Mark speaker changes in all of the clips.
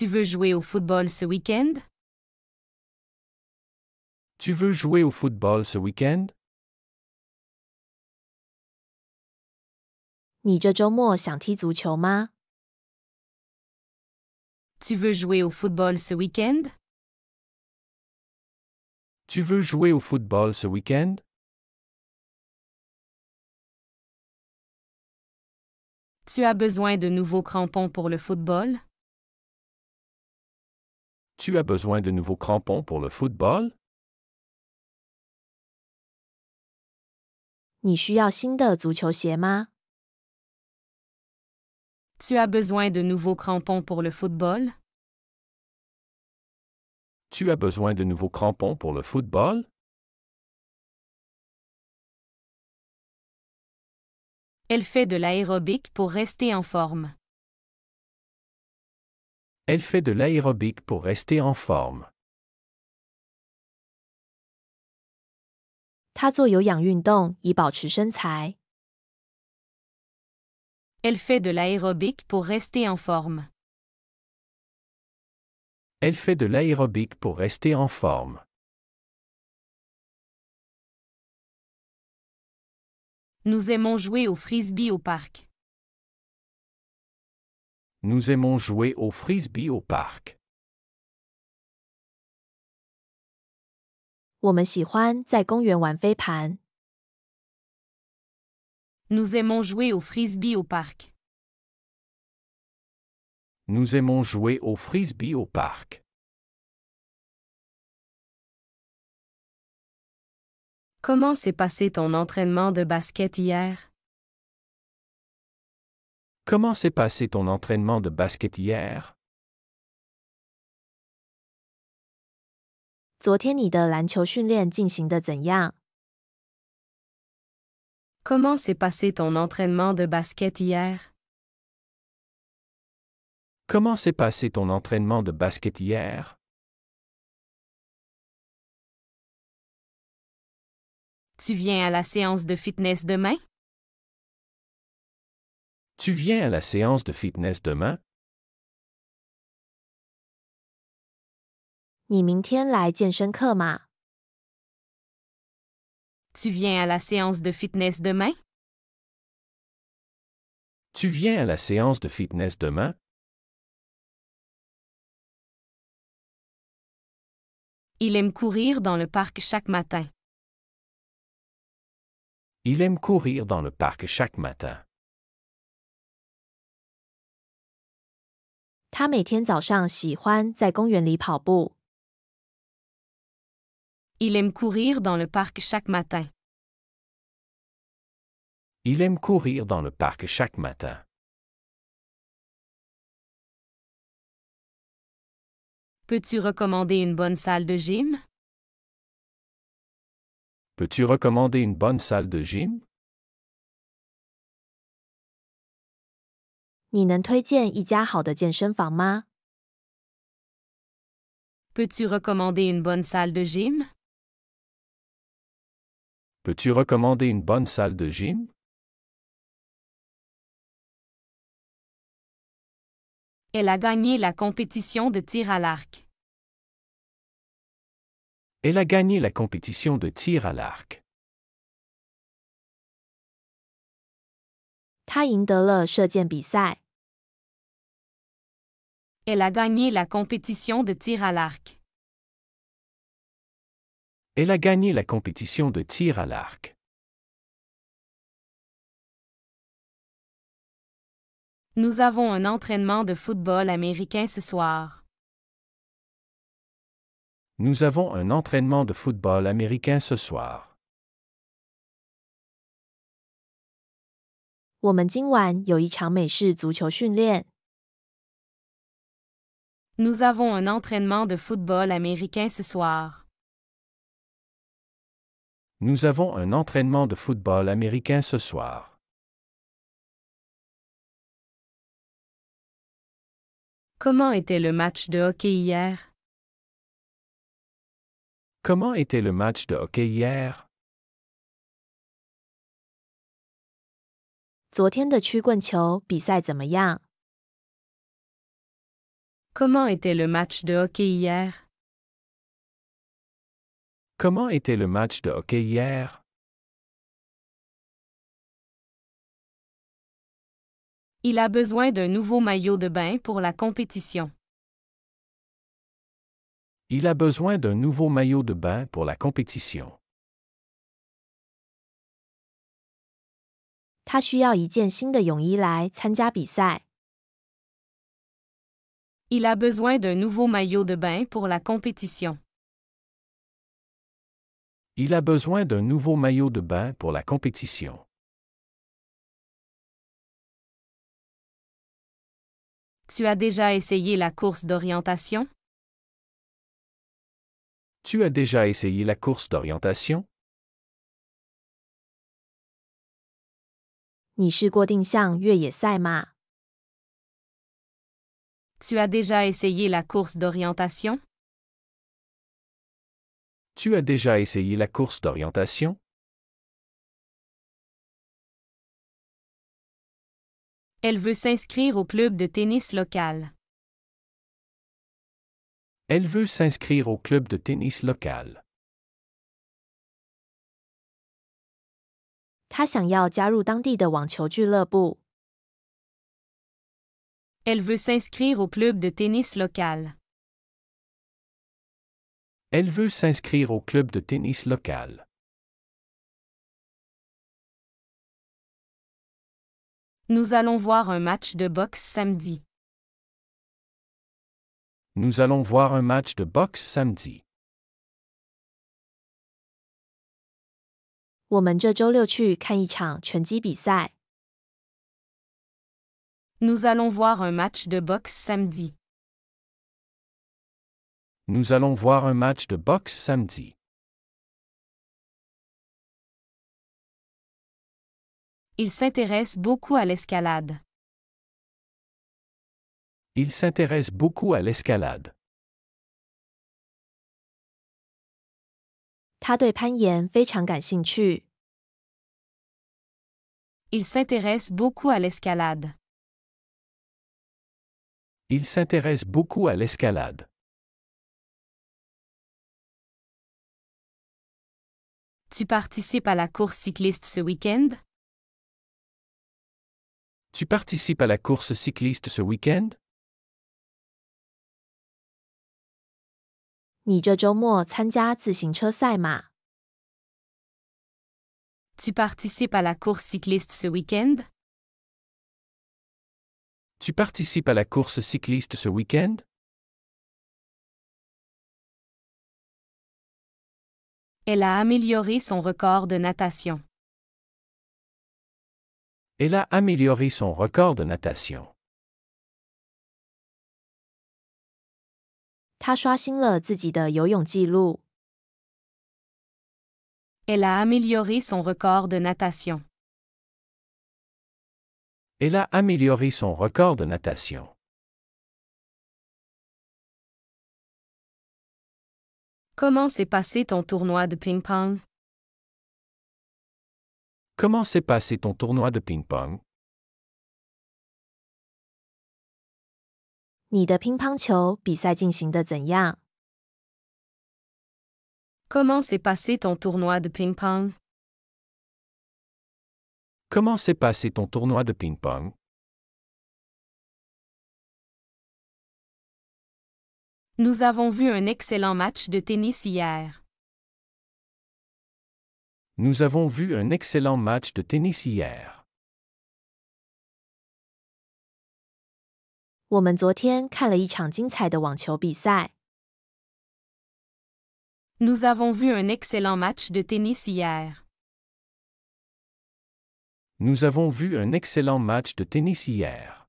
Speaker 1: Tu veux jouer au football ce week-end?
Speaker 2: Tu veux jouer au football ce week-end?
Speaker 3: 你这周末想踢足球吗？
Speaker 1: Tu veux jouer au football ce week-end?
Speaker 2: Tu veux jouer au football ce week-end?
Speaker 1: Tu as besoin de nouveaux crampons pour le football?
Speaker 2: Tu as besoin de nouveaux crampons pour le football?
Speaker 3: 你需要新的足球鞋吗？
Speaker 1: Tu as besoin de nouveaux crampons pour le football?
Speaker 2: Tu as besoin de nouveaux crampons pour le football?
Speaker 1: Elle fait de l'aérobic pour rester en forme.
Speaker 2: Elle fait de l'aérobic pour rester en forme.
Speaker 3: 她做有氧运动以保持身材。
Speaker 1: Elle fait de l'aérobic pour rester en forme.
Speaker 2: Elle fait de l'aérobic pour rester en forme.
Speaker 1: Nous aimons jouer au frisbee au parc.
Speaker 2: Nous aimons jouer au frisbee au parc.
Speaker 3: 我们喜欢在公园玩飞盘。
Speaker 1: Nous aimons jouer au frisbee au parc.
Speaker 2: Nous aimons jouer au frisbee au parc.
Speaker 1: Comment s'est passé ton entraînement de basket hier?
Speaker 2: Comment s'est passé ton entraînement de basket hier?
Speaker 3: 昨天你的篮球训练进行得怎样？
Speaker 1: Comment s'est passé ton entraînement de basket hier?
Speaker 2: Comment s'est passé ton entraînement de basket hier?
Speaker 1: Tu viens à la séance de fitness demain?
Speaker 2: Tu viens à la séance de fitness demain?
Speaker 3: 你明天来健身课吗？
Speaker 1: Tu viens à la séance de fitness demain?
Speaker 2: Tu viens à la séance de fitness demain?
Speaker 1: Il aime courir dans le parc chaque matin.
Speaker 2: Il aime courir dans le parc chaque matin.
Speaker 3: 他每天早上喜欢在公园里跑步。
Speaker 1: Il aime courir dans le parc chaque matin.
Speaker 2: Il aime courir dans le parc chaque matin.
Speaker 1: Peux-tu recommander une bonne salle de gym?
Speaker 2: Peux-tu recommander une bonne salle de gym?
Speaker 3: 你能推荐一家好的健身房吗？
Speaker 1: Peux-tu recommander une bonne salle de gym?
Speaker 2: Peux-tu recommander une bonne salle de gym?
Speaker 1: Elle a gagné la compétition de tir à l'arc.
Speaker 2: Elle a gagné la compétition de tir à l'arc.
Speaker 3: 他赢得了射箭比赛。
Speaker 1: Elle a gagné la compétition de tir à l'arc.
Speaker 2: Elle a gagné la compétition de tir à l'arc.
Speaker 1: Nous avons un entraînement de football américain ce soir.
Speaker 2: Nous avons un entraînement de football américain ce soir.
Speaker 3: 我们今晚有一场美式足球训练。
Speaker 1: Nous avons un entraînement de football américain ce soir.
Speaker 2: Nous avons un entraînement de football américain ce soir.
Speaker 1: Comment était le match de hockey hier?
Speaker 2: Comment était le match de hockey hier?
Speaker 3: 昨天的曲棍球比赛怎么样？
Speaker 1: Comment était le match de hockey hier?
Speaker 2: Comment était le match de hockey hier?
Speaker 1: Il a besoin d'un nouveau maillot de bain pour la compétition.
Speaker 2: Il a besoin d'un nouveau maillot de bain pour la compétition.
Speaker 3: 他需要一件新的泳衣来参加比赛。
Speaker 1: Il a besoin d'un nouveau maillot de bain pour la compétition.
Speaker 2: Il a besoin d'un nouveau maillot de bain pour la compétition.
Speaker 1: Tu as déjà essayé la course d'orientation?
Speaker 2: Tu as déjà essayé la course d'orientation?
Speaker 3: 你试过定向越野赛吗？
Speaker 1: Tu as déjà essayé la course d'orientation?
Speaker 2: Tu as déjà essayé la course d'orientation?
Speaker 1: Elle veut s'inscrire au club de tennis local.
Speaker 2: Elle veut s'inscrire au club de tennis local.
Speaker 3: 他想要加入当地的网球俱乐部。
Speaker 1: Elle veut s'inscrire au club de tennis local.
Speaker 2: Elle veut s'inscrire au club de tennis local.
Speaker 1: Nous allons voir un match de boxe samedi.
Speaker 2: Nous allons voir un match de boxe samedi.
Speaker 3: 我们这周六去看一场拳击比赛。
Speaker 1: Nous allons voir un match de boxe samedi.
Speaker 2: Nous allons voir un match de boxe samedi.
Speaker 1: Il s'intéresse beaucoup à l'escalade.
Speaker 2: Il s'intéresse beaucoup à l'escalade.
Speaker 3: 他对攀岩非常感兴趣。
Speaker 1: Il s'intéresse beaucoup à l'escalade.
Speaker 2: Il s'intéresse beaucoup à l'escalade.
Speaker 1: Tu participes à la course cycliste ce week-end?
Speaker 2: Tu participes à la course cycliste ce week-end?
Speaker 3: 你这周末参加自行车赛吗？
Speaker 1: Tu participes à la course cycliste ce week-end?
Speaker 2: Tu participes à la course cycliste ce week-end?
Speaker 1: Elle a amélioré son record de natation.
Speaker 2: Elle a amélioré son record de natation.
Speaker 3: 他刷新了自己的游泳记录。
Speaker 1: Elle a amélioré son record de natation.
Speaker 2: Elle a amélioré son record de natation.
Speaker 1: Comment s'est passé ton tournoi de ping-pong?
Speaker 2: Comment s'est passé ton tournoi de ping-pong?
Speaker 3: 你的乒乓球比赛进行得怎样？
Speaker 1: Comment s'est passé ton tournoi de ping-pong?
Speaker 2: Comment s'est passé ton tournoi de ping-pong?
Speaker 1: Nous avons vu un excellent match de tennis hier.
Speaker 2: Nous avons vu un excellent match de tennis hier.
Speaker 3: 我们昨天看了一场精彩的网球比赛。
Speaker 1: Nous avons vu un excellent match de tennis hier.
Speaker 2: Nous avons vu un excellent match de tennis hier.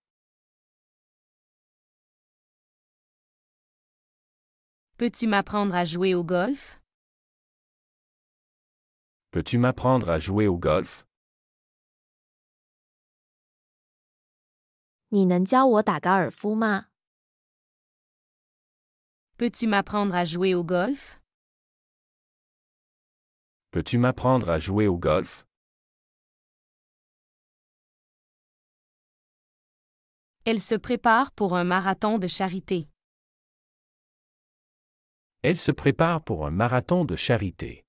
Speaker 1: Peux-tu m'apprendre à jouer au golf?
Speaker 2: Peux-tu m'apprendre à jouer au golf?
Speaker 3: 你能教我打高尔夫吗？
Speaker 1: Peux-tu m'apprendre à jouer au golf?
Speaker 2: Peux-tu m'apprendre à jouer au golf?
Speaker 1: Elle se prépare pour un marathon de charité.
Speaker 2: Elle se prépare pour un marathon de charité.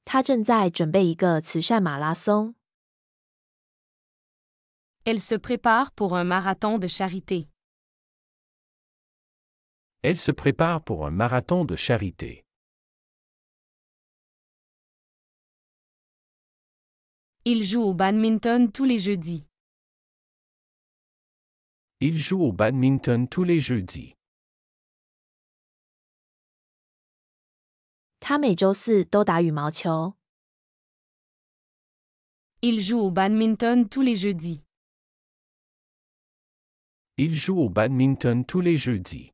Speaker 3: 他正在准备一个慈善马拉松。
Speaker 1: Elle se prépare pour un marathon de charité.
Speaker 2: Elle se prépare pour un marathon de charité.
Speaker 1: Il joue au badminton tous les jeudis.
Speaker 2: Il joue au badminton tous les jeudis.
Speaker 3: 他每周四都打羽毛球。
Speaker 1: Il joue au badminton tous les jeudis.
Speaker 2: Il joue au badminton tous les jeudis.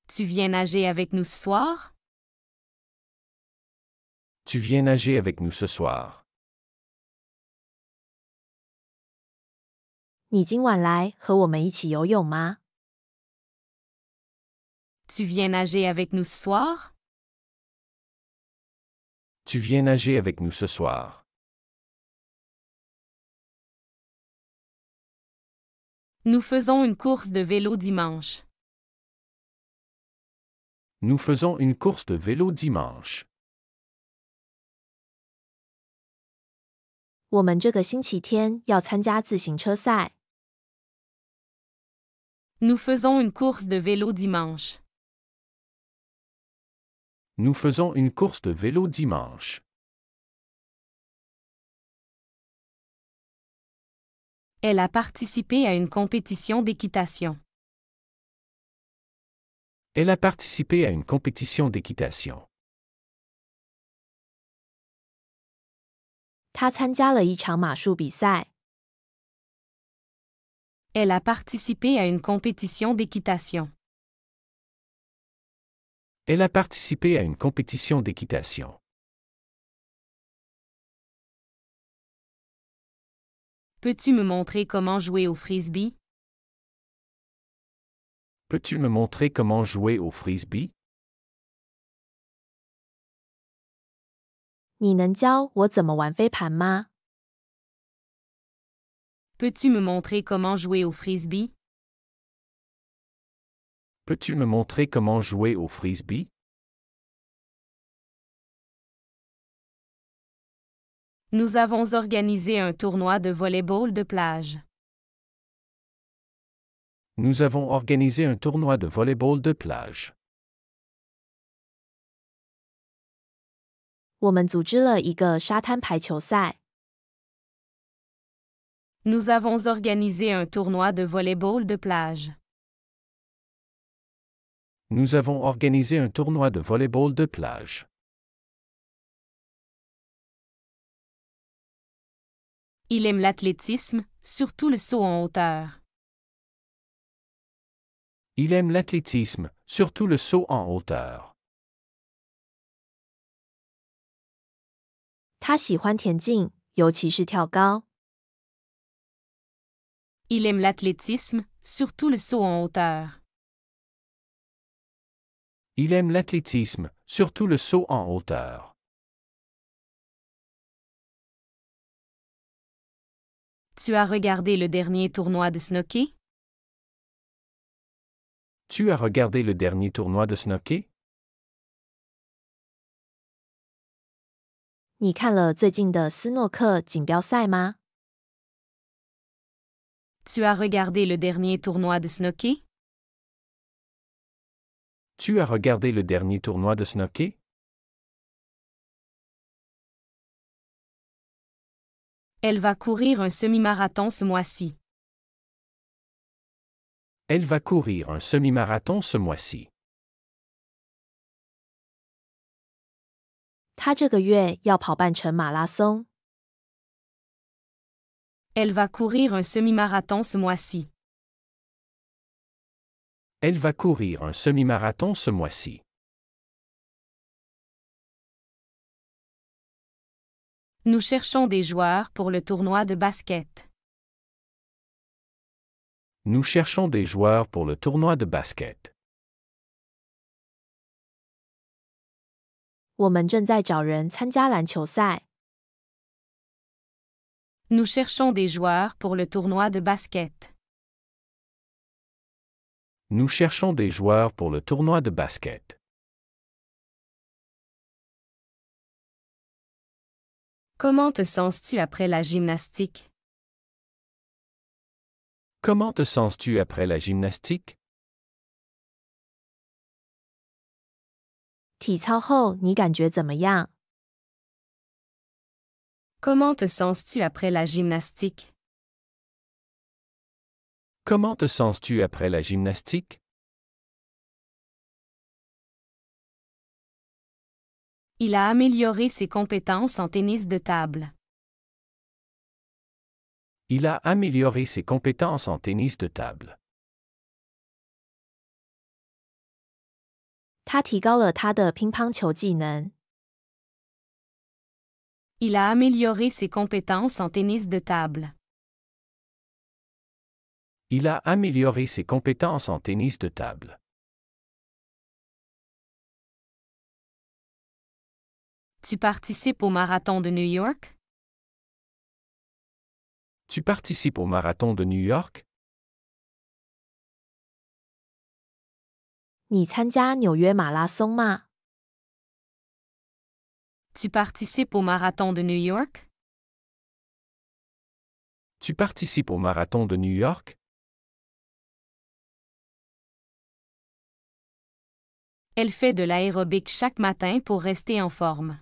Speaker 1: Tu viens nager avec nous ce soir?
Speaker 2: Tu viens nager avec nous ce soir.
Speaker 3: 你今晚来和我们一起游泳吗？
Speaker 1: Tu viens nager avec nous ce soir?
Speaker 2: Tu viens nager avec nous ce soir.
Speaker 1: Nous faisons une course de vélo dimanche.
Speaker 2: Nous faisons une course de vélo dimanche.
Speaker 3: 我们这个星期天要参加自行车赛。
Speaker 1: Nous faisons une course de vélo dimanche.
Speaker 2: Nous faisons une course de vélo dimanche.
Speaker 1: Elle a participé à une compétition d'équitation.
Speaker 2: Elle a participé à une compétition d'équitation.
Speaker 3: 他参加了一场马术比赛。
Speaker 1: Elle a participé à une compétition d'équitation.
Speaker 2: Elle a participé à une compétition d'équitation.
Speaker 1: Peux-tu me montrer comment jouer au frisbee?
Speaker 2: Peux-tu me montrer comment jouer au frisbee?
Speaker 3: 你能教我怎么玩飞盘吗？
Speaker 1: Peux-tu me montrer comment jouer au frisbee?
Speaker 2: Peux-tu me montrer comment jouer au frisbee?
Speaker 1: Nous avons organisé un tournoi de volley-ball de plage.
Speaker 2: Nous avons organisé un tournoi de volleyball de plage.
Speaker 3: 我们组织了一个沙滩排球赛。
Speaker 1: Nous avons organisé un tournoi de volley-ball de plage.
Speaker 2: Nous avons organisé un tournoi de volleyball de plage.
Speaker 1: Il aime l'athlétisme, surtout le saut en hauteur.
Speaker 2: Il aime l'athlétisme, surtout le saut en hauteur.
Speaker 3: 他喜欢田径，尤其是跳高。
Speaker 1: Il aime l'athlétisme, surtout le saut en hauteur.
Speaker 2: Il aime l'athlétisme, surtout le saut en hauteur.
Speaker 1: Tu as regardé le dernier tournoi de snooker?
Speaker 2: Tu as regardé le dernier tournoi de snooker?
Speaker 3: 你看了最近的斯诺克锦标赛吗？
Speaker 1: Tu as regardé le dernier tournoi de snooker?
Speaker 2: Tu as regardé le dernier tournoi de snooker?
Speaker 1: Elle va courir un semi-marathon ce mois-ci.
Speaker 2: Elle va courir un semi-marathon ce mois-ci.
Speaker 3: 他这个月要跑半程马拉松。
Speaker 1: Elle va courir un semi-marathon ce mois-ci.
Speaker 2: Elle va courir un semi-marathon ce mois-ci.
Speaker 1: Nous cherchons des joueurs pour le tournoi de basket.
Speaker 2: Nous cherchons des joueurs pour le tournoi de basket.
Speaker 3: 我们正在找人参加篮球赛。
Speaker 1: Nous cherchons des joueurs pour le tournoi de basket.
Speaker 2: Nous cherchons des joueurs pour le tournoi de basket.
Speaker 1: Comment te sens-tu après la gymnastique?
Speaker 2: Comment te sens-tu après la gymnastique?
Speaker 3: 体操后你感觉怎么样？
Speaker 1: Comment te sens-tu après la gymnastique?
Speaker 2: Comment te sens-tu après la gymnastique?
Speaker 1: Il a amélioré ses compétences en tennis de table.
Speaker 2: Il a amélioré ses compétences en tennis de table.
Speaker 3: 他提高了他的乒乓球技能。
Speaker 1: Il a amélioré ses compétences en tennis de table.
Speaker 2: Il a amélioré ses compétences en tennis de table.
Speaker 1: Tu participes au marathon de New York?
Speaker 2: Tu participes au marathon de New York?
Speaker 3: 你参加纽约马拉松吗？
Speaker 1: Tu participes au marathon de New York?
Speaker 2: Tu participes au marathon de New York?
Speaker 1: Elle fait de l'aérobic chaque matin pour rester en forme.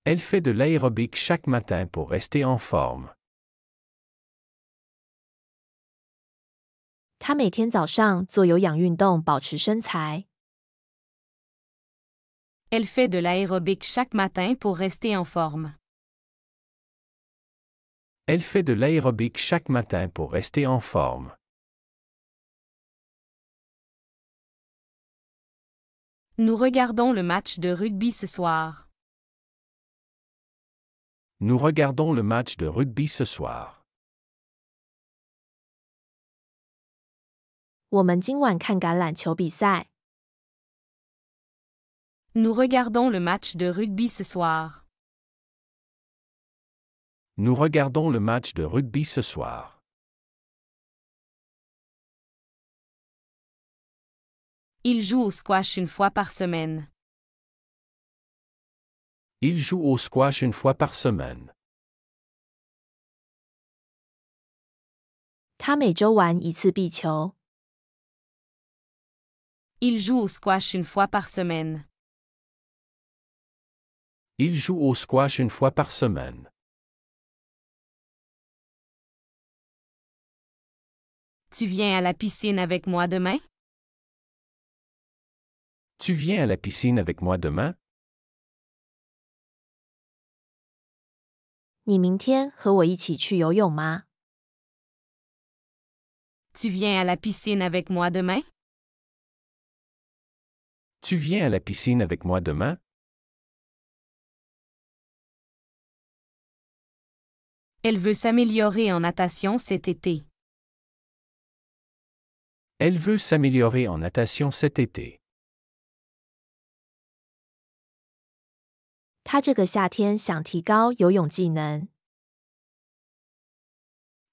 Speaker 2: Elle fait de l'aérobic chaque matin pour rester en forme.
Speaker 3: 他每天早上做有氧运动保持身材。
Speaker 1: Elle fait de l'aérobic chaque matin pour rester en forme.
Speaker 2: Elle fait de l'aérobic chaque matin pour rester en forme.
Speaker 1: Nous regardons le match de rugby ce soir.
Speaker 2: Nous regardons le match de rugby ce soir.
Speaker 3: 我们今晚看橄榄球比赛。
Speaker 1: Nous regardons le match de rugby ce soir.
Speaker 2: Nous regardons le match de rugby ce soir.
Speaker 1: Il joue au squash une fois par semaine.
Speaker 2: Il joue au squash une fois par semaine.
Speaker 3: 他每周玩一次壁球。
Speaker 1: Il joue au squash une fois par semaine.
Speaker 2: Il joue au squash une fois par semaine.
Speaker 1: Tu viens à la piscine avec moi demain?
Speaker 2: Tu viens à la piscine avec moi demain?
Speaker 3: 你明天和我一起去游泳吗？
Speaker 1: Tu viens à la piscine avec moi demain?
Speaker 2: Tu viens à la piscine avec moi demain?
Speaker 1: Elle veut s'améliorer en natation cet été.
Speaker 2: Elle veut s'améliorer en natation cet été.
Speaker 3: 他这个夏天想提高游泳技能。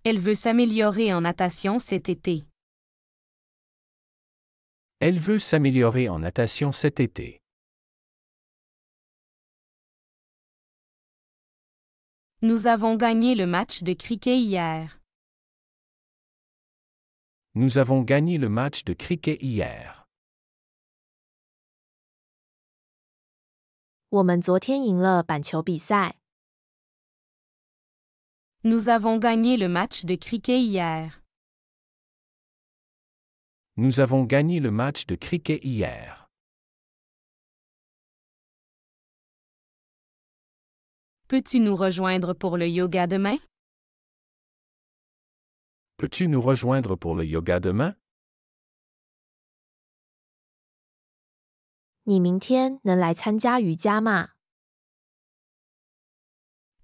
Speaker 1: Elle veut s'améliorer en natation cet été.
Speaker 2: Elle veut s'améliorer en natation cet été.
Speaker 1: Nous avons gagné le match de cricket hier.
Speaker 2: Nous avons gagné le match de cricket hier.
Speaker 3: 我们昨天赢了板球比赛。
Speaker 1: Nous avons gagné le match de cricket hier.
Speaker 2: Nous avons gagné le match de cricket hier.
Speaker 1: Peux-tu nous rejoindre pour le yoga demain?
Speaker 2: Peux-tu nous rejoindre pour le yoga demain?
Speaker 3: 你明天能来参加瑜伽吗？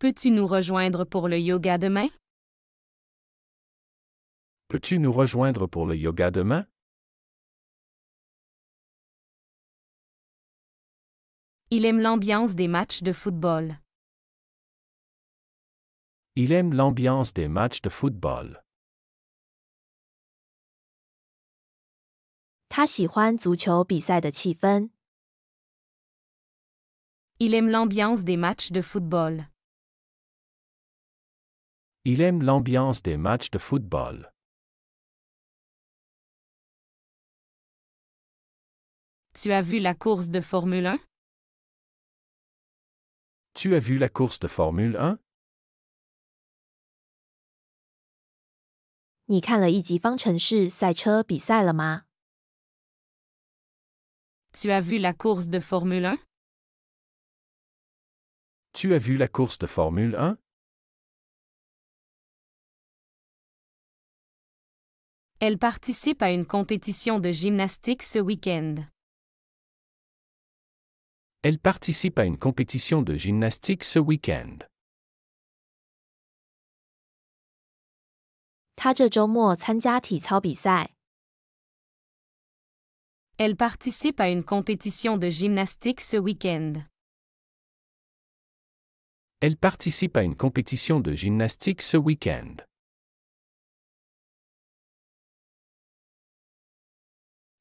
Speaker 1: Peux-tu nous rejoindre pour le yoga demain?
Speaker 2: Peux-tu nous rejoindre pour le yoga demain?
Speaker 1: Il aime l'ambiance des matchs de football.
Speaker 2: Il aime l'ambiance des matchs de football.
Speaker 3: 他喜欢足球比赛的气氛。
Speaker 1: Il aime l'ambiance des matchs de football.
Speaker 2: Il aime l'ambiance des matchs de football.
Speaker 1: Tu as vu la course de Formule 1?
Speaker 2: Tu as vu la course de Formule 1?
Speaker 3: 你看了一级方程式赛车比赛了吗？
Speaker 1: Tu as vu la course de Formule 1?
Speaker 2: Tu as vu la course de Formule 1?
Speaker 1: Elle participe à une compétition de gymnastique ce week-end.
Speaker 2: Elle participe à une compétition de gymnastique ce week-end.
Speaker 3: 他这周末参加体操比赛。
Speaker 1: Elle participe à une compétition de gymnastique ce week-end.
Speaker 2: Elle participe à une compétition de gymnastique ce week-end.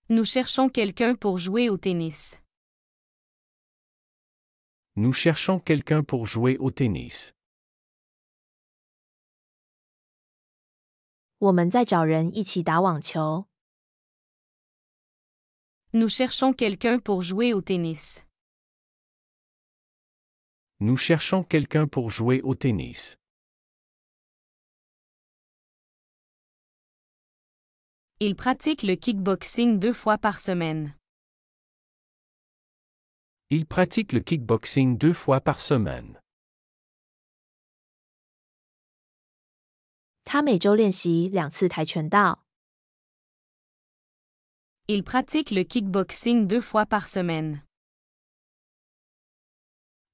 Speaker 1: Nous cherchons quelqu'un pour jouer au tennis.
Speaker 2: Nous cherchons quelqu'un pour jouer au tennis.
Speaker 3: 我们在找人一起打网球。
Speaker 1: Nous cherchons quelqu'un pour jouer au tennis.
Speaker 2: Nous cherchons quelqu'un pour jouer au tennis.
Speaker 1: Il pratique le kickboxing 2 fois par semaine.
Speaker 2: Il pratique le kickboxing 2 fois par semaine.
Speaker 3: 他每周练习2次跆拳道。
Speaker 1: Il pratique le kickboxing 2 fois par semaine.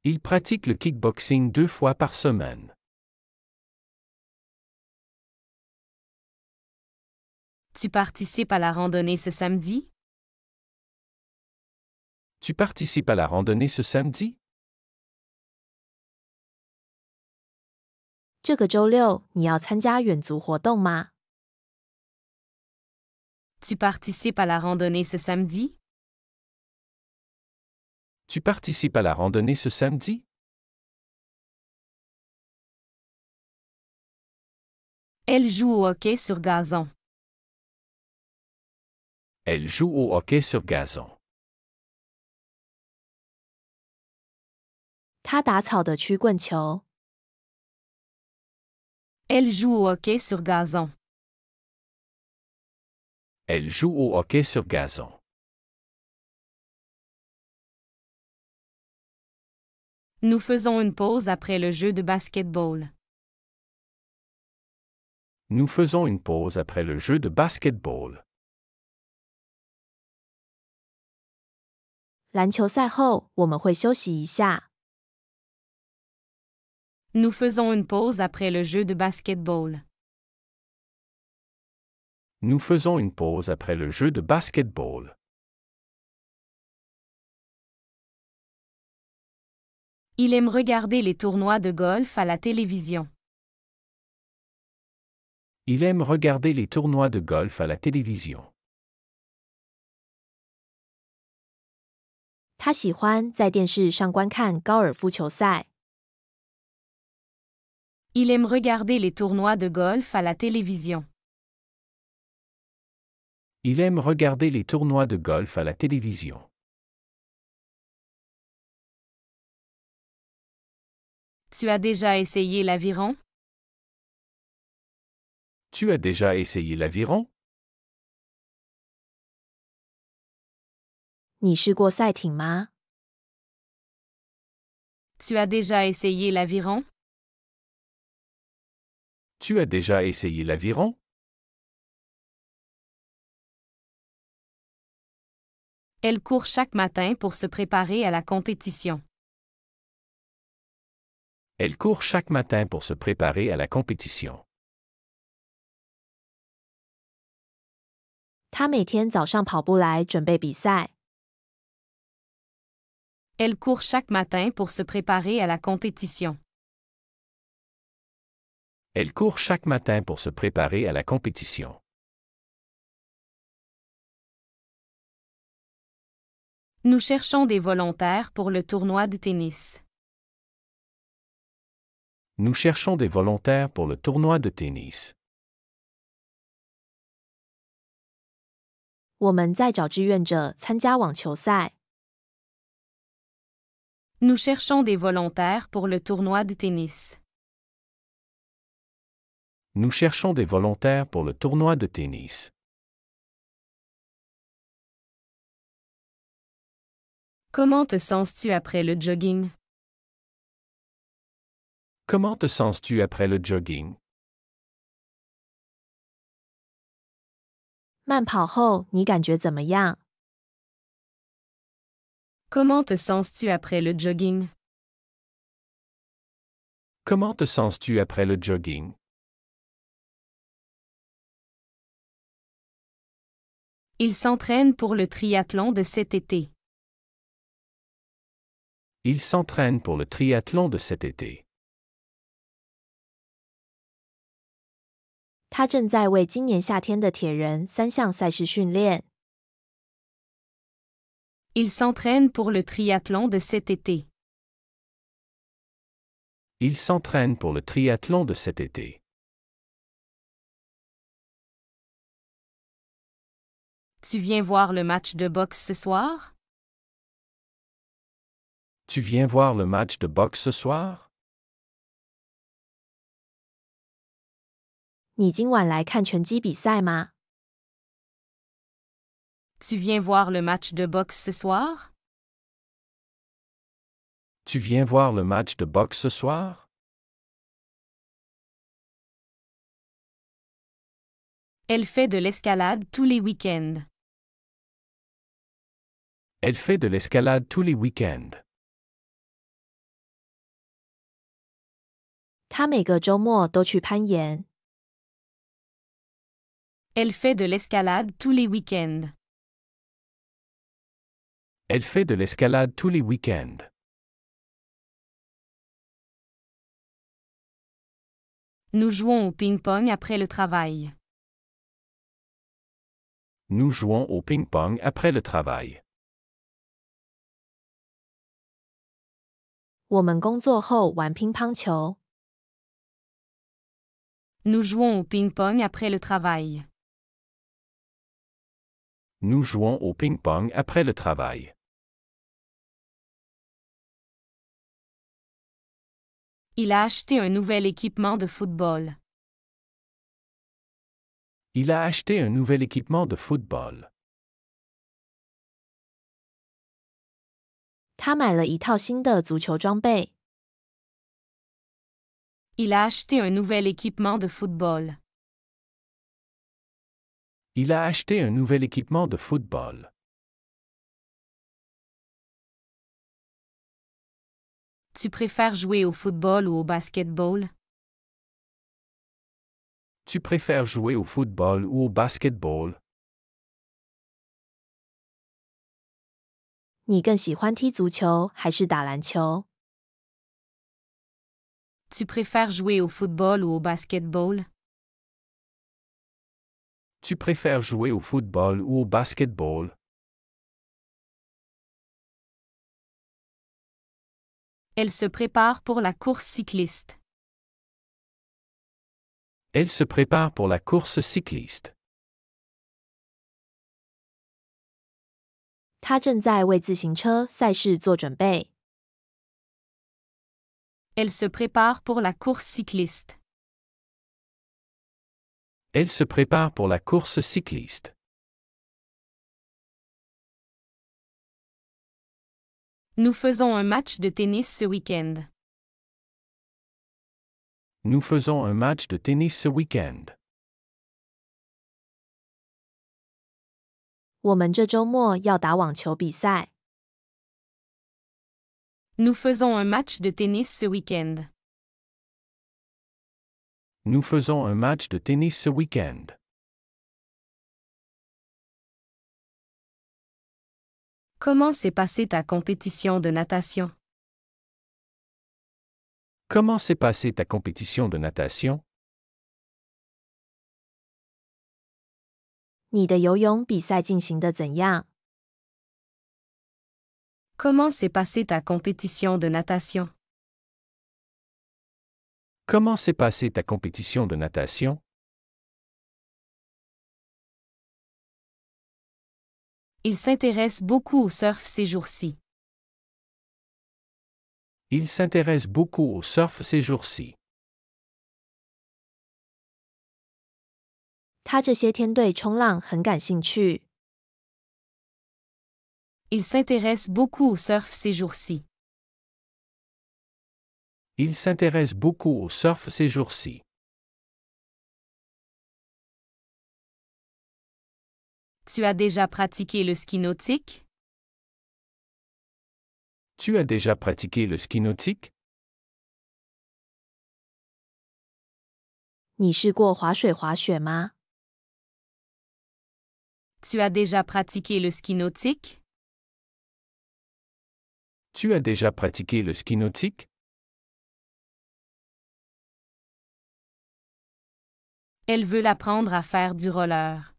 Speaker 2: Il pratique le kickboxing 2 fois par semaine.
Speaker 1: Tu participes à la randonnée ce samedi?
Speaker 2: Tu participes à la randonnée ce samedi?
Speaker 3: 这个周六你要参加远足活动吗？
Speaker 1: Tu participes à la randonnée ce samedi?
Speaker 2: Tu participes à la randonnée ce samedi?
Speaker 1: Elle joue au hockey sur gazon.
Speaker 2: Elle joue au hockey sur gazon.
Speaker 3: 他打草的曲棍球。
Speaker 1: Elle joue au hockey sur gazon.
Speaker 2: Elle joue au hockey sur gazon.
Speaker 1: Nous faisons une pause après le jeu de basketball.
Speaker 2: Nous faisons une pause après le jeu de basketball.
Speaker 3: 篮球赛后我们会休息一下。
Speaker 1: Nous faisons une pause après le jeu de basketball.
Speaker 2: Nous faisons une pause après le jeu de basketball.
Speaker 1: Il aime regarder les tournois de golf à la télévision.
Speaker 2: Il aime regarder les tournois de golf à la télévision.
Speaker 3: 他喜欢在电视上观看高尔夫球赛。
Speaker 1: Il aime regarder les tournois de golf à la télévision.
Speaker 2: Il aime regarder les tournois de golf à la télévision.
Speaker 1: Tu as déjà essayé l'aviron?
Speaker 2: Tu as déjà essayé l'aviron?
Speaker 3: 你试过赛艇吗？
Speaker 1: Tu as déjà essayé l'aviron?
Speaker 2: Tu as déjà essayé l'aviron?
Speaker 1: Elle court chaque matin pour se préparer à la compétition.
Speaker 2: Elle court chaque matin pour se préparer à la compétition.
Speaker 3: 他每天早上跑步来准备比赛。
Speaker 1: Elle court chaque matin pour se préparer à la compétition.
Speaker 2: Elle court chaque matin pour se préparer à la compétition.
Speaker 1: Nous cherchons des volontaires pour le tournoi de tennis.
Speaker 2: Nous cherchons des volontaires pour le tournoi de tennis.
Speaker 3: 我们在找志愿者参加网球赛。
Speaker 1: Nous cherchons des volontaires pour le tournoi de tennis.
Speaker 2: Nous cherchons des volontaires pour le tournoi de tennis.
Speaker 1: Comment te sens-tu après le jogging?
Speaker 2: Comment te sens-tu après le jogging?
Speaker 3: 慢跑后你感觉怎么样？
Speaker 1: Comment te sens-tu après le jogging?
Speaker 2: Comment te sens-tu après le jogging?
Speaker 1: Il s'entraîne pour le triathlon de cet été.
Speaker 2: Il s'entraîne pour le triathlon de cet été.
Speaker 3: 他正在为今年夏天的铁人3项赛事训练。
Speaker 1: Il s'entraîne pour le triathlon de cet été.
Speaker 2: Il s'entraîne pour le triathlon de cet été.
Speaker 1: Tu viens voir le match de boxe ce soir?
Speaker 2: Tu viens voir le match de boxe ce soir?
Speaker 3: 你今晚来看拳击比赛吗？
Speaker 1: Tu viens voir le match de boxe ce soir?
Speaker 2: Tu viens voir le match de boxe ce soir?
Speaker 1: Elle fait de l'escalade tous les week-ends.
Speaker 2: Elle fait de l'escalade tous les week-ends.
Speaker 3: 他每个周末都去攀岩。
Speaker 1: Elle fait de l'escalade tous les week-ends.
Speaker 2: Elle fait de l'escalade tous les week-ends.
Speaker 1: Nous jouons au ping-pong après le travail.
Speaker 2: Nous jouons au ping-pong après le travail.
Speaker 3: 我们工作后玩乒乓球。
Speaker 1: Nous jouons au ping-pong après le travail.
Speaker 2: Nous jouons au ping-pong après le travail.
Speaker 1: Il a acheté un nouvel équipement de football.
Speaker 2: Il a acheté un nouvel équipement de football.
Speaker 3: 他买了一套新的足球装备。
Speaker 1: Il a acheté un nouvel équipement de football.
Speaker 2: Il a acheté un nouvel équipement de football.
Speaker 1: Tu préfères jouer au football ou au basketball?
Speaker 2: Tu préfères jouer au football ou au basketball?
Speaker 3: 你更喜欢踢足球还是打篮球？
Speaker 1: Tu préfères jouer au football ou au basketball?
Speaker 2: Tu préfères jouer au football ou au basketball?
Speaker 1: Elle se prépare pour la course cycliste.
Speaker 2: Elle se prépare pour la course cycliste.
Speaker 3: 他正在为自行车赛事做准备。
Speaker 1: Elle se prépare pour la course cycliste.
Speaker 2: Elle se prépare pour la course cycliste.
Speaker 1: Nous faisons un match de tennis ce week-end.
Speaker 2: Nous faisons un match de tennis ce week-end.
Speaker 3: 我们这周末要打网球比赛。
Speaker 1: Nous faisons un match de tennis ce week-end.
Speaker 2: Nous faisons un match de tennis ce week-end.
Speaker 1: Comment s'est passée ta compétition de natation?
Speaker 2: Comment s'est passée ta compétition de natation?
Speaker 3: 你的游泳比赛进行得怎样？
Speaker 1: Comment s'est passée ta compétition de natation?
Speaker 2: Comment s'est passée ta compétition de natation?
Speaker 1: Il s'intéresse beaucoup au surf ces jours-ci.
Speaker 2: Il s'intéresse beaucoup au surf ces jours-ci.
Speaker 3: 他这些天对冲浪很感兴趣。
Speaker 1: Il s'intéresse beaucoup au surf ces jours-ci.
Speaker 2: Il s'intéresse beaucoup au surf ces jours-ci.
Speaker 1: Tu as déjà pratiqué le ski nautique?
Speaker 2: Tu as déjà pratiqué le ski nautique?
Speaker 3: 你试过滑水滑雪吗？
Speaker 1: Tu as déjà pratiqué le ski nautique?
Speaker 2: Tu as déjà pratiqué le ski nautique?
Speaker 1: Elle veut l'apprendre à faire du roller.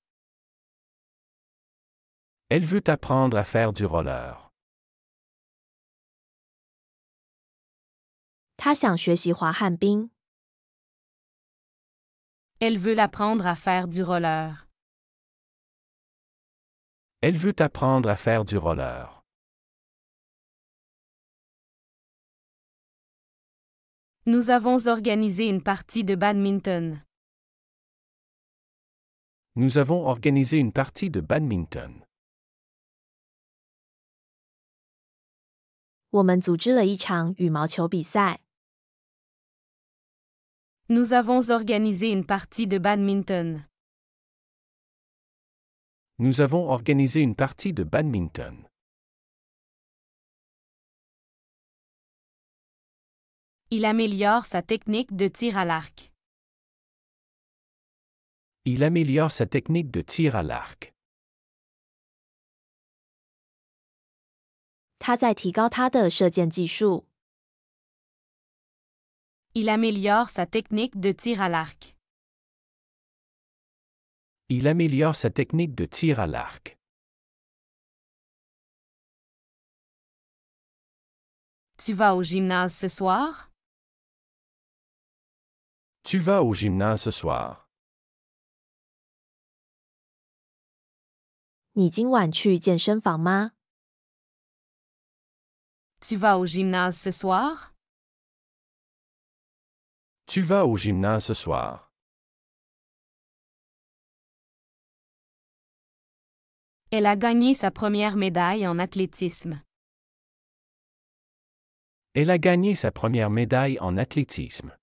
Speaker 2: Elle veut apprendre à faire du roller.
Speaker 3: 他想学习滑旱冰。
Speaker 1: Elle veut l'apprendre à faire du roller.
Speaker 2: Elle veut apprendre à faire du roller.
Speaker 1: Nous avons organisé une partie de badminton.
Speaker 2: Nous avons organisé une partie de badminton.
Speaker 3: 我们组织了一场羽毛球比赛。
Speaker 1: Nous avons organisé une partie de badminton.
Speaker 2: Nous avons organisé une partie de badminton.
Speaker 1: Il améliore sa technique de tir à l'arc.
Speaker 2: Il améliore sa technique de tir à l'arc.
Speaker 3: 他在提高他的射箭技术。
Speaker 1: Il améliore sa technique de tir à l'arc.
Speaker 2: Il améliore sa technique de tir à l'arc.
Speaker 1: Tu vas au gymnase ce soir?
Speaker 2: Tu vas au gymnase ce soir.
Speaker 3: 你今晚去健身房吗？
Speaker 1: Tu vas au gymnase ce soir?
Speaker 2: Tu vas au gymnase ce soir.
Speaker 1: Elle a gagné sa première médaille en athlétisme.
Speaker 2: Elle a gagné sa première médaille en athlétisme.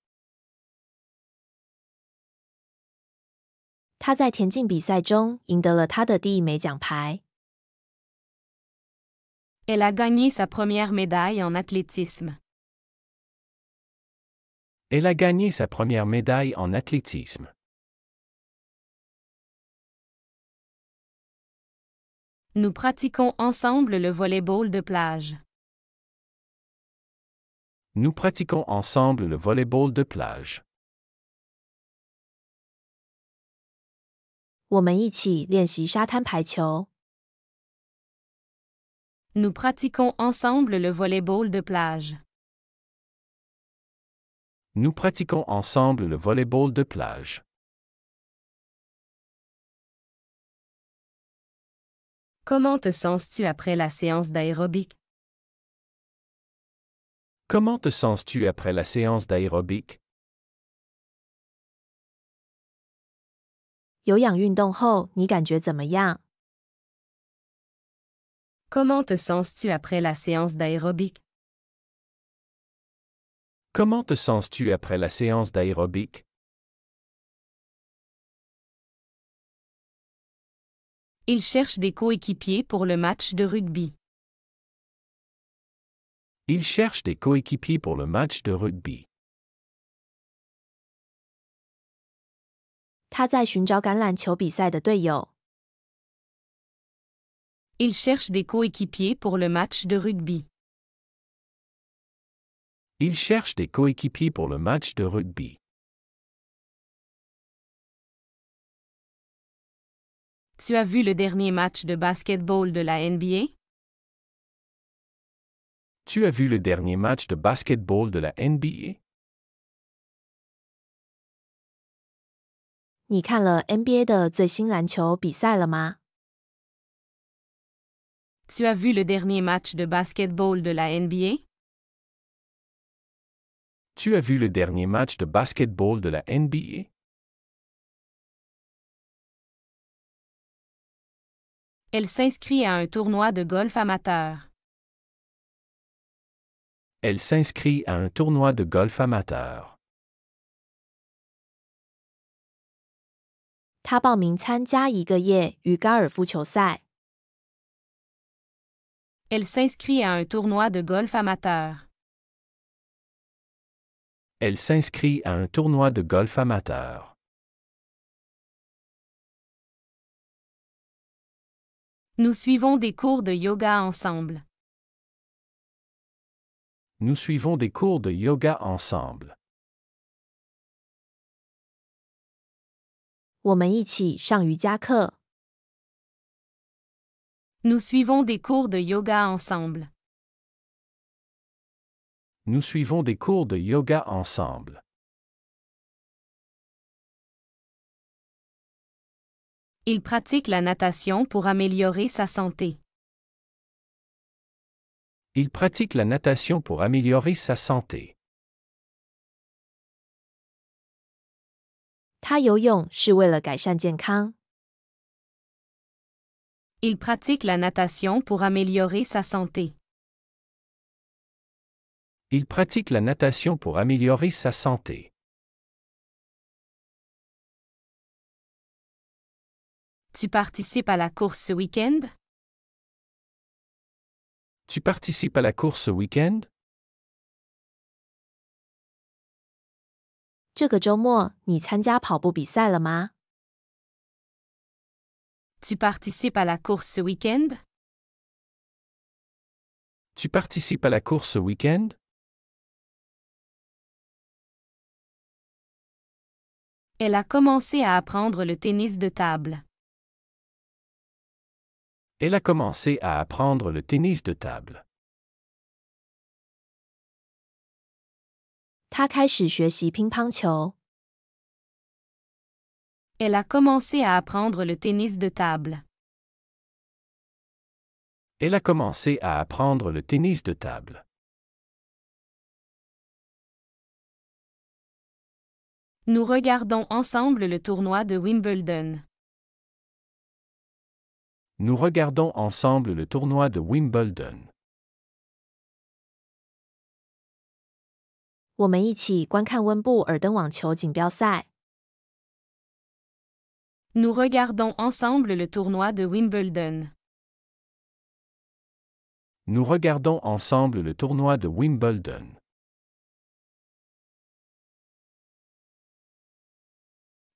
Speaker 3: 他在田径比赛中赢得了他的第一枚奖牌。
Speaker 1: Elle a gagné sa première médaille en athlétisme.
Speaker 2: Elle a gagné sa première médaille en athlétisme.
Speaker 1: Nous pratiquons ensemble le volleyball de plage.
Speaker 2: Nous pratiquons ensemble le volleyball de plage.
Speaker 3: 我们一起练习沙滩排球。
Speaker 1: Nous pratiquons ensemble le volleyball de plage.
Speaker 2: Nous pratiquons ensemble le volleyball de plage.
Speaker 1: 'Comment te sens-tu après la séance d'aérobic?
Speaker 2: Comment te sens-tu après la séance d'aérobic?
Speaker 3: 有氧运动后，你感觉怎么样？
Speaker 1: Comment te sens-tu après la séance d'aérobic?
Speaker 2: Comment te sens-tu après la séance d'aérobic?
Speaker 1: Il cherche des coéquipiers pour le match de rugby.
Speaker 2: Il cherche des coéquipiers pour le match de rugby.
Speaker 3: 他在寻找橄榄球比赛的队友。
Speaker 1: Il cherche des coéquipiers pour le match de rugby.
Speaker 2: Il cherche des coéquipiers pour le match de rugby.
Speaker 1: Tu as vu le dernier match de basketball de la NBA?
Speaker 2: Tu as vu le dernier match de basketball de la NBA?
Speaker 3: 你看了 NBA 的最新篮球比赛了吗？
Speaker 1: Tu as vu le dernier match de basketball de la NBA?
Speaker 2: Tu as vu le dernier match de basketball de la NBA?
Speaker 1: Elle s'inscrit à un tournoi de golf amateur.
Speaker 2: Elle s'inscrit à un tournoi de golf amateur.
Speaker 3: 他报名参加一个业余高尔夫球赛。
Speaker 1: Elle s'inscrit à un tournoi de golf amateur.
Speaker 2: Elle s'inscrit à un tournoi de golf amateur.
Speaker 1: Nous suivons des cours de yoga ensemble.
Speaker 2: Nous suivons des cours de yoga ensemble.
Speaker 3: 我们一起上瑜伽课。
Speaker 1: Nous suivons des cours de yoga ensemble.
Speaker 2: Nous suivons des cours de yoga ensemble.
Speaker 1: Il pratique la natation pour améliorer sa santé.
Speaker 2: Il pratique la natation pour améliorer sa santé.
Speaker 3: 他游泳是为了改善健康。
Speaker 1: Il pratique la natation pour améliorer sa santé.
Speaker 2: Il pratique la natation pour améliorer sa santé.
Speaker 1: Tu participes à la course ce week-end?
Speaker 2: Tu participes à la course ce week-end?
Speaker 3: 这个周末你参加跑步比赛了吗？
Speaker 1: Tu participes à la course ce week-end?
Speaker 2: Tu participes à la course ce week-end?
Speaker 1: Elle a commencé à apprendre le tennis de table.
Speaker 2: Elle a commencé à apprendre le tennis de table.
Speaker 3: 他开始学习乒乓球。
Speaker 1: Elle a commencé à apprendre le tennis de table.
Speaker 2: Elle a commencé à apprendre le tennis de table.
Speaker 1: Nous regardons ensemble le tournoi de Wimbledon.
Speaker 2: Nous regardons ensemble le tournoi de Wimbledon.
Speaker 3: 我们一起观看温布尔登网球锦标赛。
Speaker 1: Nous regardons ensemble le tournoi de Wimbledon.
Speaker 2: Nous regardons ensemble le tournoi de Wimbledon.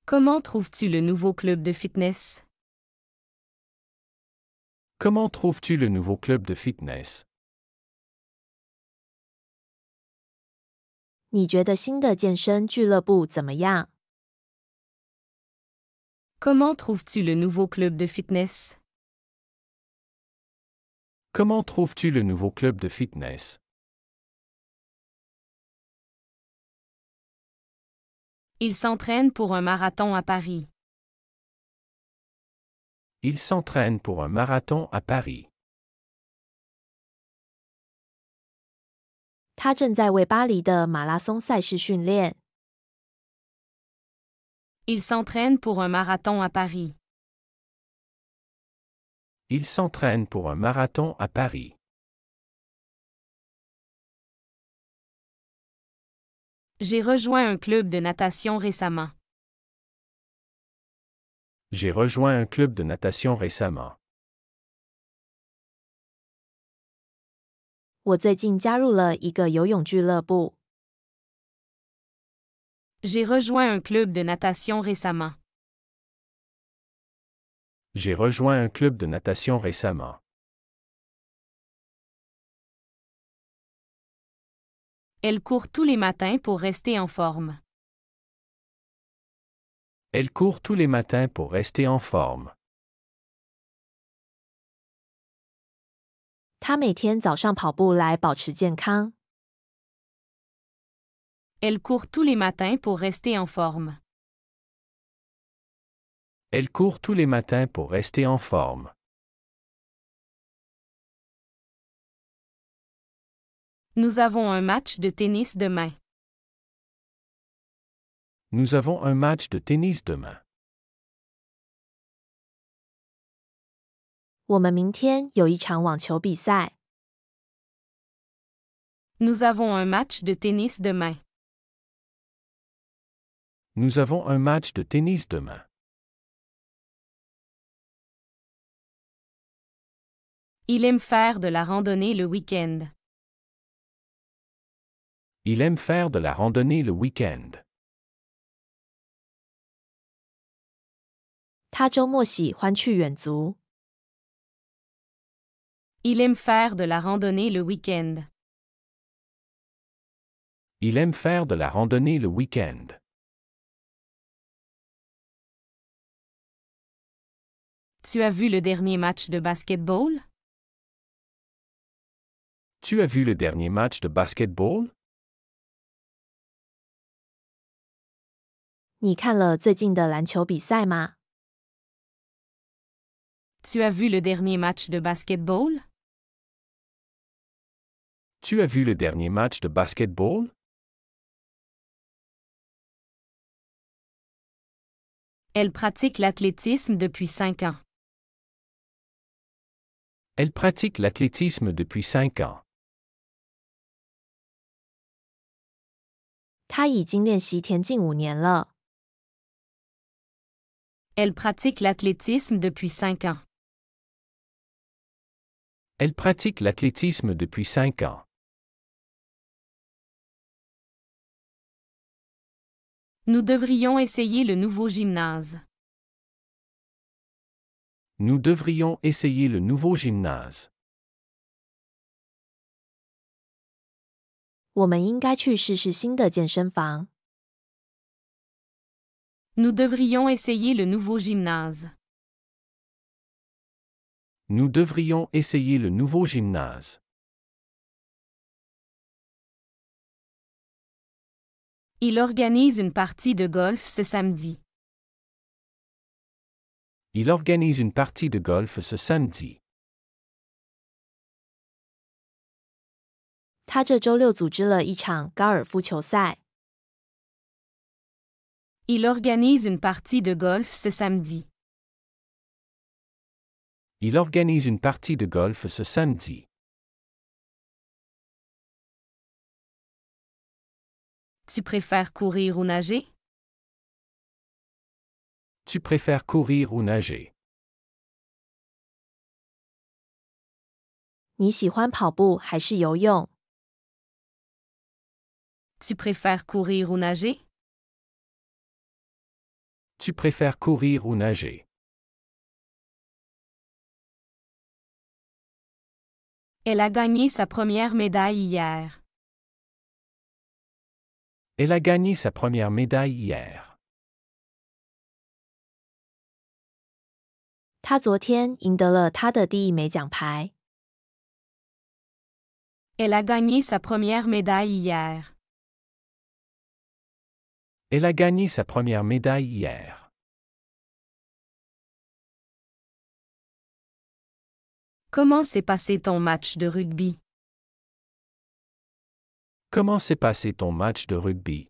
Speaker 1: Comment trouves-tu le nouveau club de fitness?
Speaker 2: Comment trouves-tu le nouveau club de fitness?
Speaker 3: 你觉得新的健身俱乐部怎么样？
Speaker 1: Comment trouves-tu le nouveau club de fitness?
Speaker 2: Comment trouves-tu le nouveau club de fitness?
Speaker 1: Il s'entraîne pour un marathon à Paris.
Speaker 2: Il s'entraîne pour un marathon à Paris.
Speaker 3: 他正在为巴黎的马拉松赛事训练。
Speaker 1: Il s'entraîne pour un marathon à Paris.
Speaker 2: Il s'entraîne pour un marathon à Paris.
Speaker 1: J'ai rejoint un club de natation récemment.
Speaker 2: J'ai rejoint un club de natation récemment.
Speaker 3: 我最近加入了一个游泳俱乐部。
Speaker 1: J'ai rejoint un club de natation récemment.
Speaker 2: J'ai rejoint un club de natation récemment.
Speaker 1: Elle court tous les matins pour rester en forme.
Speaker 2: Elle court tous les matins pour rester en forme.
Speaker 3: 他每天早上跑步来保持健康。
Speaker 1: Elle court tous les matins pour rester en forme.
Speaker 2: Elle court tous les matins pour rester en forme.
Speaker 1: Nous avons un match de tennis demain.
Speaker 2: Nous avons un match de tennis demain.
Speaker 3: 我们明天有一场网球比赛。
Speaker 1: Nous avons un match de tennis demain.
Speaker 2: Nous avons un match de tennis demain.
Speaker 1: Il aime faire de la randonnée le week-end.
Speaker 2: Il aime faire de la randonnée le week-end.
Speaker 3: 他周末喜欢去远足。
Speaker 1: Il aime faire de la randonnée le week-end.
Speaker 2: Il aime faire de la randonnée le week-end.
Speaker 1: Tu as vu le dernier match de basketball?
Speaker 2: Tu as vu le dernier match de basketball?
Speaker 3: 你看了最近的篮球比赛吗？
Speaker 1: Tu as vu le dernier match de basketball?
Speaker 2: Tu as vu le dernier match de basketball?
Speaker 1: Elle pratique l'athlétisme depuis 5 ans.
Speaker 2: Elle pratique l'athlétisme depuis 5 ans.
Speaker 3: 他已经练习田径5年了。
Speaker 1: Elle pratique l'athlétisme depuis 5 ans.
Speaker 2: Elle pratique l'athlétisme depuis 5 ans.
Speaker 1: Nous devrions essayer le nouveau gymnase.
Speaker 2: Nous devrions essayer le nouveau gymnase.
Speaker 3: 我们应该去试试新的健身房。
Speaker 1: Nous devrions essayer le nouveau gymnase.
Speaker 2: Nous devrions essayer le nouveau gymnase.
Speaker 1: Il organise une partie de golf ce samedi.
Speaker 2: Il organise une partie de golf ce samedi.
Speaker 3: 他这周六组织了一场高尔夫球赛。
Speaker 1: Il organise une partie de golf ce samedi.
Speaker 2: Il organise une partie de golf ce samedi.
Speaker 1: Tu préfères courir ou nager?
Speaker 2: Tu préfères courir ou nager?
Speaker 3: 你喜欢跑步还是游泳？
Speaker 1: Tu préfères courir ou nager?
Speaker 2: Tu préfères courir ou nager?
Speaker 1: Elle a gagné sa première médaille hier.
Speaker 2: Elle a gagné sa première médaille hier.
Speaker 3: 他昨天赢得了他的第一枚奖牌。
Speaker 1: Elle a gagné sa première médaille hier.
Speaker 2: Elle a gagné sa première médaille hier.
Speaker 1: Comment s'est passé ton match de rugby?
Speaker 2: Comment s'est passé ton match de rugby?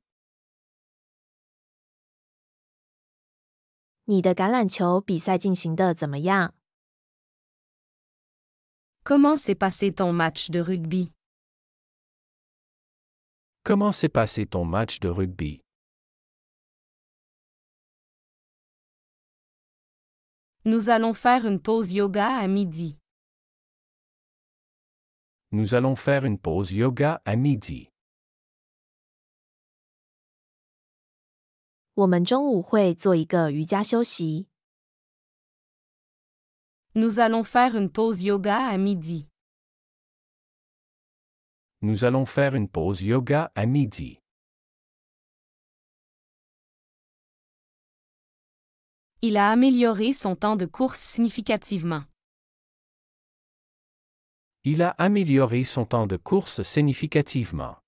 Speaker 3: 你的橄榄球比赛进行的怎么样？
Speaker 1: Comment s'est passé ton match de rugby?
Speaker 2: Comment s'est passé ton match de rugby?
Speaker 1: Nous allons faire une pause yoga à midi.
Speaker 2: Nous allons faire une pause yoga à midi.
Speaker 3: 我们中午会做一个瑜伽休息。
Speaker 1: Nous allons faire une pause yoga à midi.
Speaker 2: Nous allons faire une pause yoga à midi.
Speaker 1: Il a amélioré son temps de course significativement.
Speaker 2: Il a amélioré son temps de course significativement.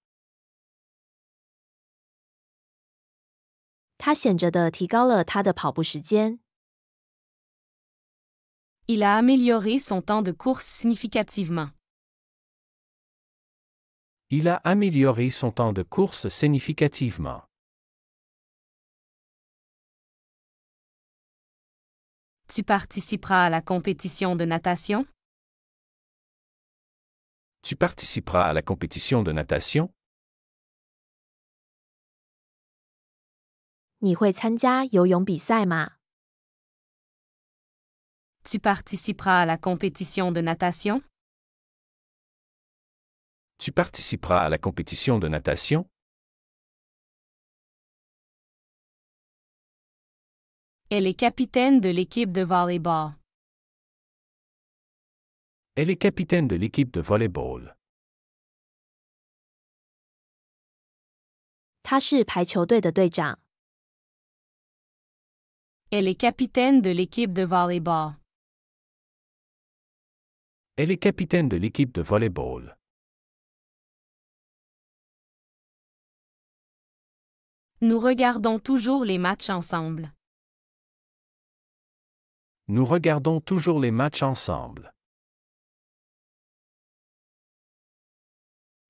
Speaker 3: 他显着地提高了他的跑步时间。
Speaker 1: Il a amélioré son temps de course significativement.
Speaker 2: Il a amélioré son temps de course significativement.
Speaker 1: Tu participeras à la compétition de natation?
Speaker 2: Tu participeras à la compétition de natation?
Speaker 3: 你会参加游泳比赛吗？
Speaker 1: Tu participeras à la compétition de natation?
Speaker 2: Tu participeras à la compétition de natation?
Speaker 1: Elle est capitaine de l'équipe de volleyball.
Speaker 2: Elle est capitaine de l'équipe de volleyball.
Speaker 3: 他是排球队的队长。
Speaker 1: Elle est capitaine de l'équipe de volleyball.
Speaker 2: Elle est capitaine de l'équipe de volleyball.
Speaker 1: Nous regardons toujours les matchs ensemble.
Speaker 2: Nous regardons toujours les matchs ensemble.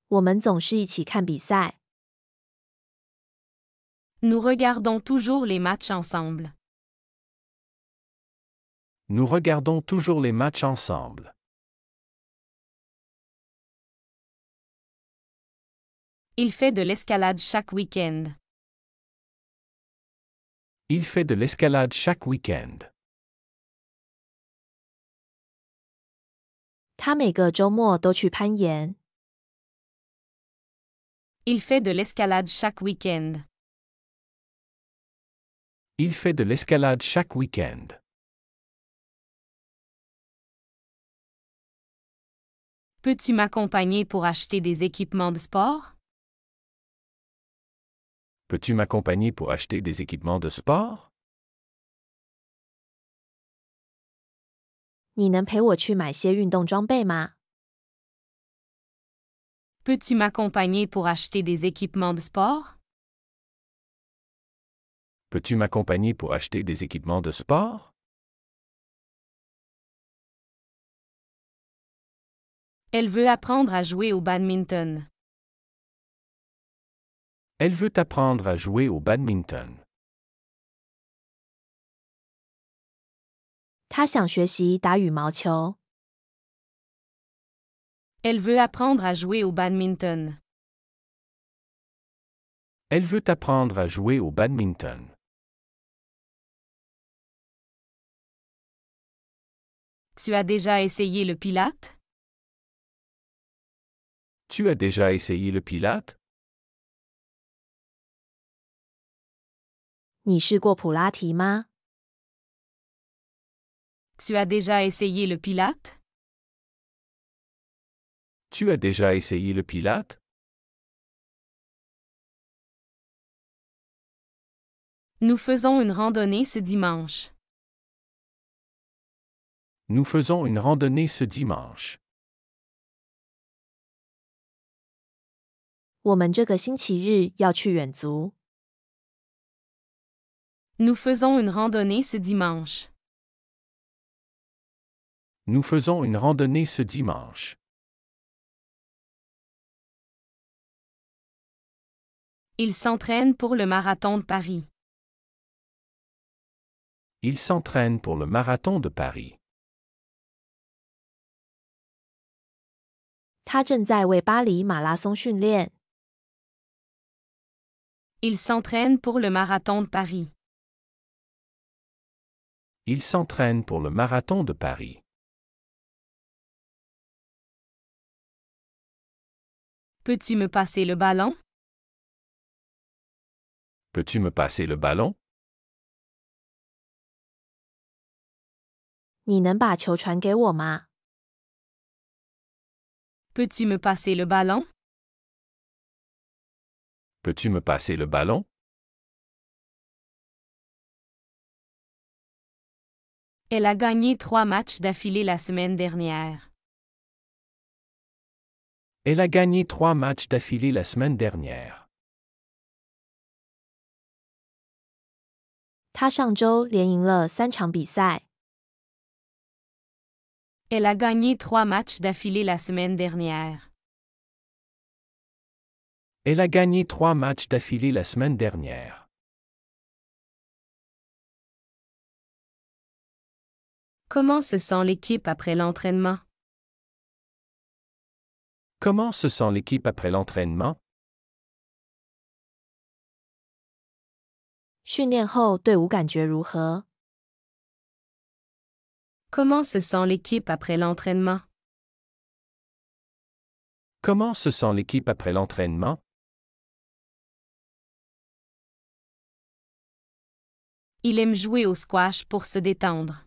Speaker 3: 我们总是一起看比赛。
Speaker 1: Nous regardons toujours les matchs ensemble.
Speaker 2: Nous regardons toujours les matchs ensemble.
Speaker 1: Il fait de l'escalade chaque week-end.
Speaker 2: Il fait de l'escalade chaque week-end.
Speaker 3: 他每个周末都去攀岩。
Speaker 1: Il fait de l'escalade chaque week-end.
Speaker 2: Il fait de l'escalade chaque week-end.
Speaker 1: Peux-tu m'accompagner pour acheter des équipements de sport?
Speaker 2: Peux-tu m'accompagner pour acheter des équipements de sport?
Speaker 3: 你能陪我去买些运动装备吗？
Speaker 1: Peux-tu m'accompagner pour acheter des équipements de sport?
Speaker 2: Peux-tu m'accompagner pour acheter des équipements de sport?
Speaker 1: Elle veut apprendre à jouer au badminton.
Speaker 2: Elle veut apprendre à jouer au badminton.
Speaker 3: 他想学习打羽毛球。
Speaker 1: Elle veut apprendre à jouer au badminton.
Speaker 2: Elle veut apprendre à jouer au badminton.
Speaker 1: Tu as déjà essayé le pilate?
Speaker 2: Tu as déjà essayé le pilate?
Speaker 3: 你试过普拉提吗？
Speaker 1: Tu as déjà essayé le pilate?
Speaker 2: Tu as déjà essayé le pilate?
Speaker 1: Nous faisons une randonnée ce dimanche.
Speaker 2: Nous faisons une randonnée ce dimanche.
Speaker 3: 我们这个星期日要去远足。
Speaker 1: Nous faisons une randonnée ce dimanche.
Speaker 2: Nous faisons une randonnée ce dimanche.
Speaker 1: Il s'entraîne pour le marathon de Paris.
Speaker 2: Il s'entraîne pour le marathon de Paris.
Speaker 3: 他正在为巴黎马拉松训练。
Speaker 1: Il s'entraîne pour le marathon de Paris.
Speaker 2: Il s'entraîne pour le marathon de Paris.
Speaker 1: Peux-tu me passer le ballon?
Speaker 2: Peux-tu me passer le ballon?
Speaker 3: 你能把球传给我吗？
Speaker 1: Peux-tu me passer le ballon?
Speaker 2: Peux-tu me passer le ballon?
Speaker 1: Elle a gagné 3 matchs d'affilée la semaine dernière.
Speaker 2: Elle a gagné 3 matchs d'affilée la semaine dernière.
Speaker 3: 他上周连赢了3场比赛。
Speaker 1: Elle a gagné 3 matchs d'affilée la semaine dernière.
Speaker 2: Elle a gagné 3 matchs d'affilée la semaine dernière.
Speaker 1: Comment se sent l'équipe après l'entraînement?
Speaker 2: Comment se sent l'équipe après l'entraînement?
Speaker 3: 训练后队伍感觉如何？
Speaker 1: Comment se sent l'équipe après l'entraînement?
Speaker 2: Comment se sent l'équipe après l'entraînement?
Speaker 1: Il aime jouer au squash pour se détendre.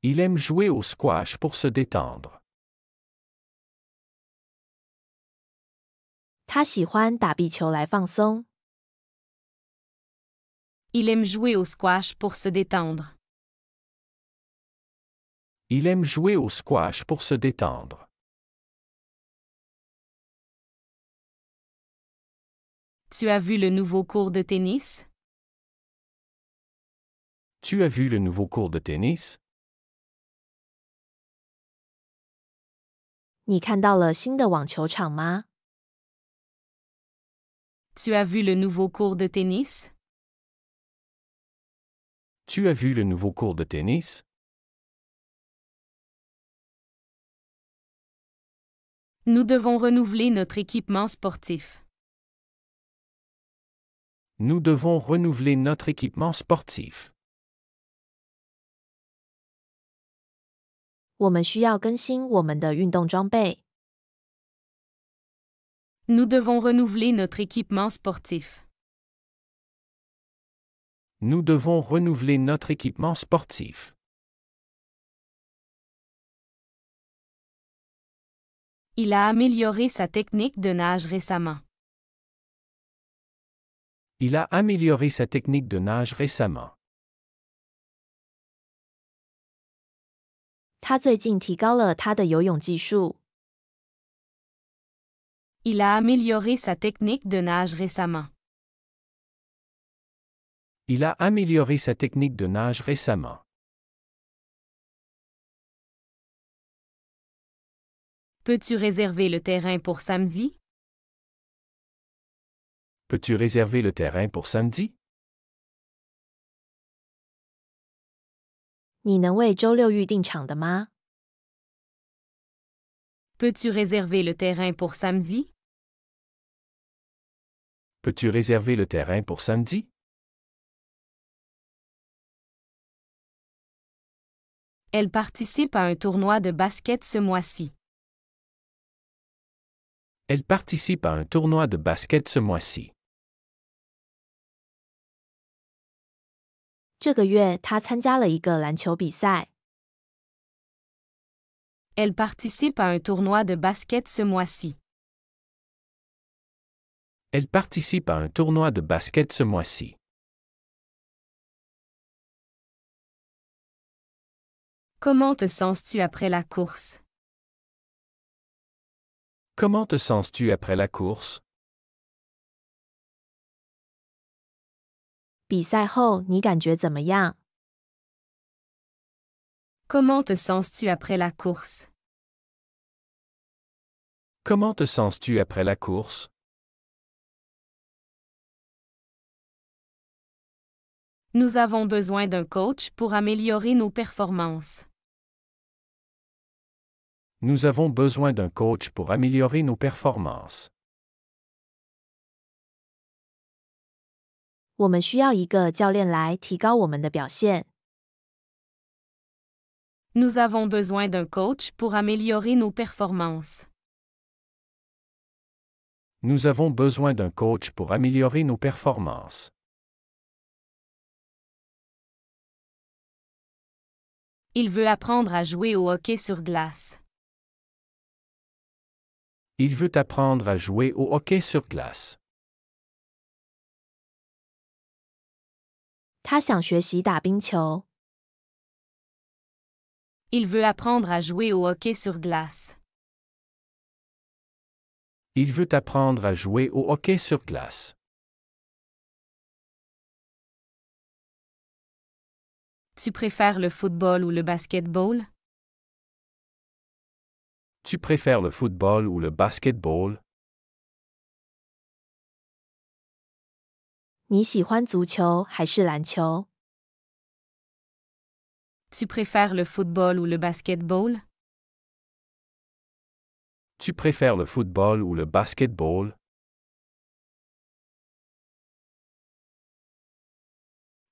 Speaker 2: Il aime jouer au squash pour se détendre.
Speaker 3: 他喜欢打壁球来放松。
Speaker 1: Il aime jouer au squash pour se détendre.
Speaker 2: Il aime jouer au squash pour se détendre.
Speaker 1: Tu as vu le nouveau cours de tennis?
Speaker 2: Tu as vu le nouveau cours de tennis?
Speaker 3: 你看到了新的网球场吗？
Speaker 1: Tu as vu le nouveau cours de tennis?
Speaker 2: Tu as vu le nouveau cours de tennis?
Speaker 1: Nous devons renouveler notre équipement sportif.
Speaker 2: Nous devons renouveler notre équipement sportif.
Speaker 3: 我们需要更新我们的运动装备。
Speaker 1: Nous devons renouveler notre équipement sportif.
Speaker 2: Nous devons renouveler notre équipement sportif.
Speaker 1: Il a amélioré sa technique de nage récemment.
Speaker 2: Il a amélioré sa technique de nage récemment.
Speaker 3: 他最近提高了他的游泳技术。
Speaker 1: Il a amélioré sa technique de nage récemment.
Speaker 2: Il a amélioré sa technique de nage récemment.
Speaker 1: Peux-tu réserver le terrain pour samedi?
Speaker 2: Peux-tu réserver le terrain pour samedi?
Speaker 3: 你能为周六预定场的吗？
Speaker 1: Peux-tu réserver le terrain pour samedi?
Speaker 2: Peux-tu réserver le terrain pour samedi?
Speaker 1: Elle participe à un tournoi de basket ce mois-ci.
Speaker 2: Elle participe à un tournoi de basket ce mois-ci.
Speaker 3: 这个月他参加了一个篮球比赛。
Speaker 1: Elle participe à un tournoi de basket ce mois-ci.
Speaker 2: Elle participe à un tournoi de basket ce mois-ci.
Speaker 1: Comment te sens-tu après la course?
Speaker 2: Comment te sens-tu après la course?
Speaker 3: 比赛后你感觉怎么样？
Speaker 1: Comment te sens-tu après la course?
Speaker 2: Comment te sens-tu après la course?
Speaker 1: Nous avons besoin d'un coach pour améliorer nos performances.
Speaker 2: Nous avons besoin d'un coach pour améliorer nos performances.
Speaker 3: 我们需要一个教练来提高我们的表现。
Speaker 1: Nous avons besoin d'un coach pour améliorer nos performances.
Speaker 2: Nous avons besoin d'un coach pour améliorer nos performances.
Speaker 1: Il veut apprendre à jouer au hockey sur glace.
Speaker 2: Il veut apprendre à jouer au hockey sur glace.
Speaker 3: 他想学习打冰球。
Speaker 1: Il veut apprendre à jouer au hockey sur glace.
Speaker 2: Il veut apprendre à jouer au hockey sur glace.
Speaker 1: Tu préfères le football ou le basketball?
Speaker 2: Tu préfères le football ou le basketball?
Speaker 3: 你喜欢足球还是篮球？
Speaker 1: Tu préfères le football ou le basketball?
Speaker 2: Tu préfères le football ou le basketball?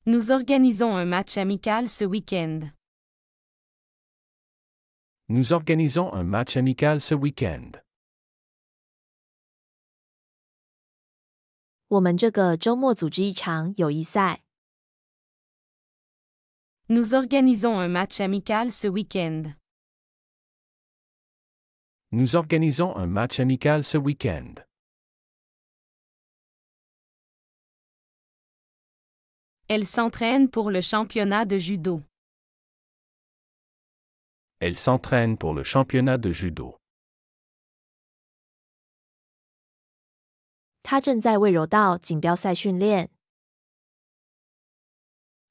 Speaker 1: Nous organisons un match amical ce week-end.
Speaker 2: Nous organisons un match amical ce week-end.
Speaker 3: 我们这个周末组织一场友谊赛。
Speaker 1: Nous organisons un match amical ce week-end.
Speaker 2: Nous organisons un match amical ce week-end.
Speaker 1: Elle s'entraîne pour le championnat de judo.
Speaker 2: Elle s'entraîne pour le championnat de judo.
Speaker 3: 他正在为柔道锦标赛训练。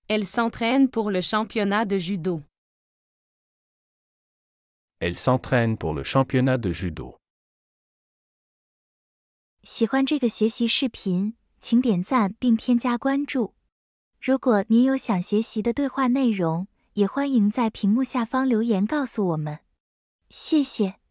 Speaker 1: Elle s'entraîne pour le championnat de judo.
Speaker 2: Elle s'entraîne pour le championnat de judo.
Speaker 4: 喜欢这个学习视频，请点赞并添加关注。如果您有想学习的对话内容，也欢迎在屏幕下方留言告诉我们。谢谢。